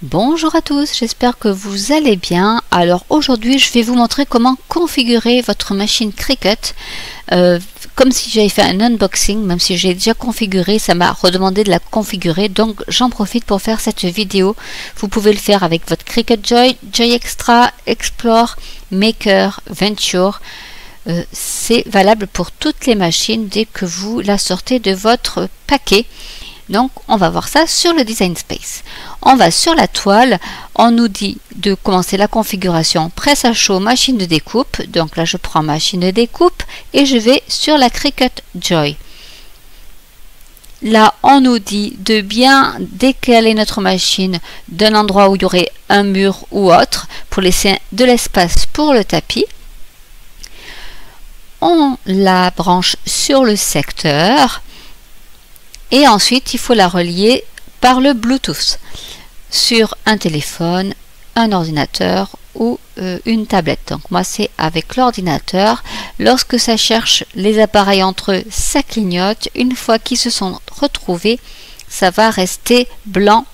Bonjour à tous, j'espère que vous allez bien. Alors aujourd'hui je vais vous montrer comment configurer votre machine Cricut comme si j'avais fait un unboxing, même si j'ai déjà configuré, ça m'a redemandé de la configurer, donc j'en profite pour faire cette vidéo. Vous pouvez le faire avec votre Cricut Joy, Joy Extra, Explore, Maker, Venture. C'est valable pour toutes les machines dès que vous la sortez de votre paquet. Donc on va voir ça sur le Design Space. On va sur la toile, on nous dit de commencer la configuration presse à chaud, machine de découpe. Donc là je prends machine de découpe et je vais sur la Cricut Joy. Là on nous dit de bien décaler notre machine d'un endroit où il y aurait un mur ou autre pour laisser de l'espace pour le tapis. On la branche sur le secteur. Et ensuite, il faut la relier par le Bluetooth sur un téléphone, un ordinateur ou une tablette. Donc moi, c'est avec l'ordinateur. Lorsque ça cherche les appareils entre eux, ça clignote. Une fois qu'ils se sont retrouvés, ça va rester blanc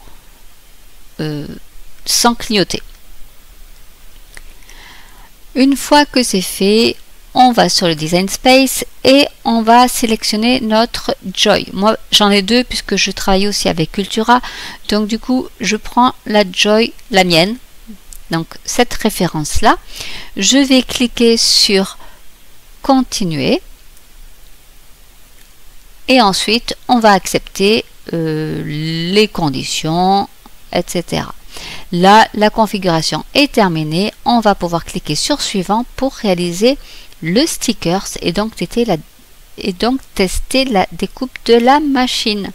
sans clignoter. Une fois que c'est fait, on va sur le Design Space et on va sélectionner notre Joy. Moi, j'en ai deux puisque je travaille aussi avec Cultura. Donc, du coup, je prends la Joy, la mienne. Donc, cette référence-là. Je vais cliquer sur Continuer. Et ensuite, on va accepter les conditions, etc. Là, la configuration est terminée. On va pouvoir cliquer sur Suivant pour réaliser le stickers et donc tester la découpe de la machine.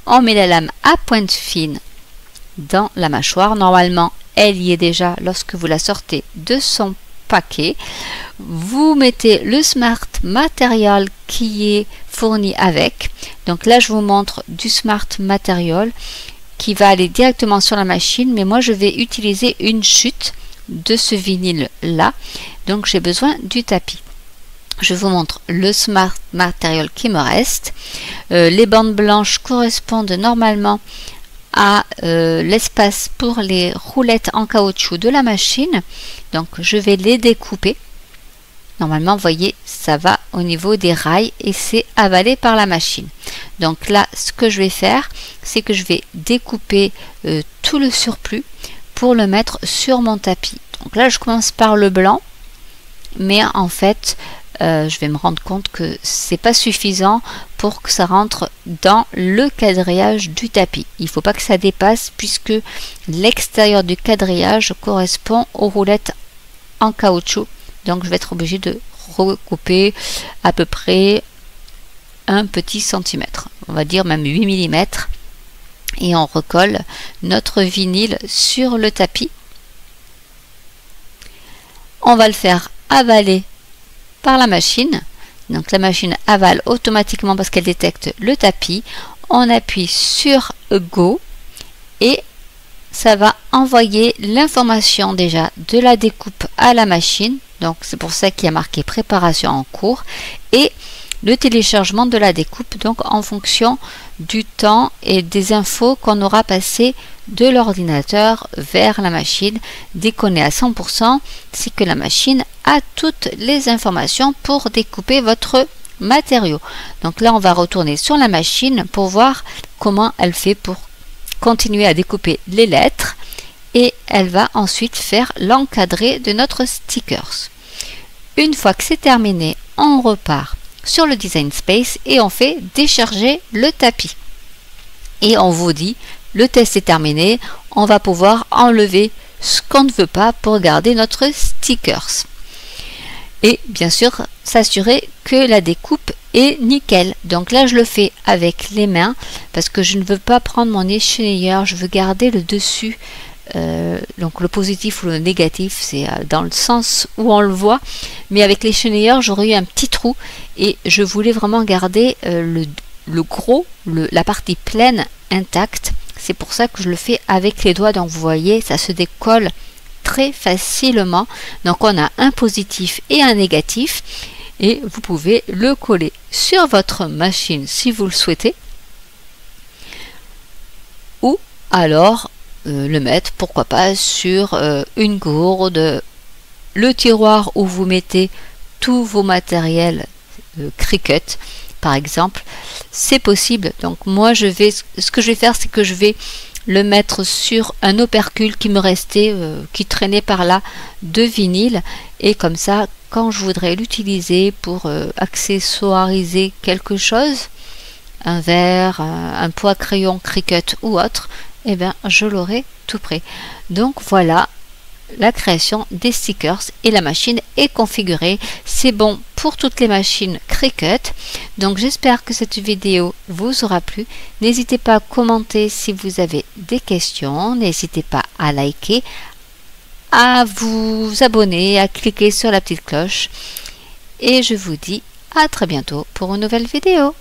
On met la lame à pointe fine dans la mâchoire. Normalement, elle y est déjà lorsque vous la sortez de son paquet. Vous mettez le Smart Material qui est fourni avec. Donc là, je vous montre du Smart Material qui va aller directement sur la machine, mais moi, je vais utiliser une chute de ce vinyle là, donc j'ai besoin du tapis. Je vous montre le Smart Material qui me reste. Les bandes blanches correspondent normalement à l'espace pour les roulettes en caoutchouc de la machine, donc je vais les découper. Normalement, vous voyez, ça va au niveau des rails et c'est avalé par la machine. Donc là, ce que je vais faire, c'est que je vais découper tout le surplus pour le mettre sur mon tapis. Donc là, je commence par le blanc, mais en fait, je vais me rendre compte que c'est pas suffisant pour que ça rentre dans le quadrillage du tapis. Il ne faut pas que ça dépasse puisque l'extérieur du quadrillage correspond aux roulettes en caoutchouc. Donc, je vais être obligé de recouper à peu près un petit centimètre. On va dire même 8 mm. Et on recolle notre vinyle sur le tapis. On va le faire avaler par la machine. Donc la machine avale automatiquement parce qu'elle détecte le tapis. On appuie sur Go et ça va envoyer l'information déjà de la découpe à la machine. Donc c'est pour ça qu'il y a marqué préparation en cours et le téléchargement de la découpe, donc en fonction du temps et des infos qu'on aura passé de l'ordinateur vers la machine. Dès qu'on est à 100%, c'est que la machine a toutes les informations pour découper votre matériau. Donc là, on va retourner sur la machine pour voir comment elle fait pour continuer à découper les lettres et elle va ensuite faire l'encadré de notre stickers. Une fois que c'est terminé, on repart sur le Design Space et on fait décharger le tapis. Et on vous dit, le test est terminé, on va pouvoir enlever ce qu'on ne veut pas pour garder notre stickers. Et bien sûr, s'assurer que la découpe est nickel. Donc là, je le fais avec les mains parce que je ne veux pas prendre mon échenilleur, je veux garder le dessus. Donc le positif ou le négatif, c'est dans le sens où on le voit, mais avec les chenilleurs j'aurais eu un petit trou et je voulais vraiment garder le gros, la partie pleine intacte. C'est pour ça que je le fais avec les doigts. Donc vous voyez, ça se décolle très facilement. Donc on a un positif et un négatif et vous pouvez le coller sur votre machine si vous le souhaitez, ou alors le mettre, pourquoi pas, sur une gourde, le tiroir où vous mettez tous vos matériels Cricut, par exemple, c'est possible. Donc moi ce que je vais faire, c'est que je vais le mettre sur un opercule qui me restait, qui traînait par là, de vinyle, et comme ça, quand je voudrais l'utiliser pour accessoiriser quelque chose, un verre, un pot à crayon Cricut ou autre, eh bien je l'aurai tout prêt. Donc voilà, la création des stickers et la machine est configurée. C'est bon pour toutes les machines Cricut. Donc j'espère que cette vidéo vous aura plu. N'hésitez pas à commenter si vous avez des questions. N'hésitez pas à liker, à vous abonner, à cliquer sur la petite cloche. Et je vous dis à très bientôt pour une nouvelle vidéo.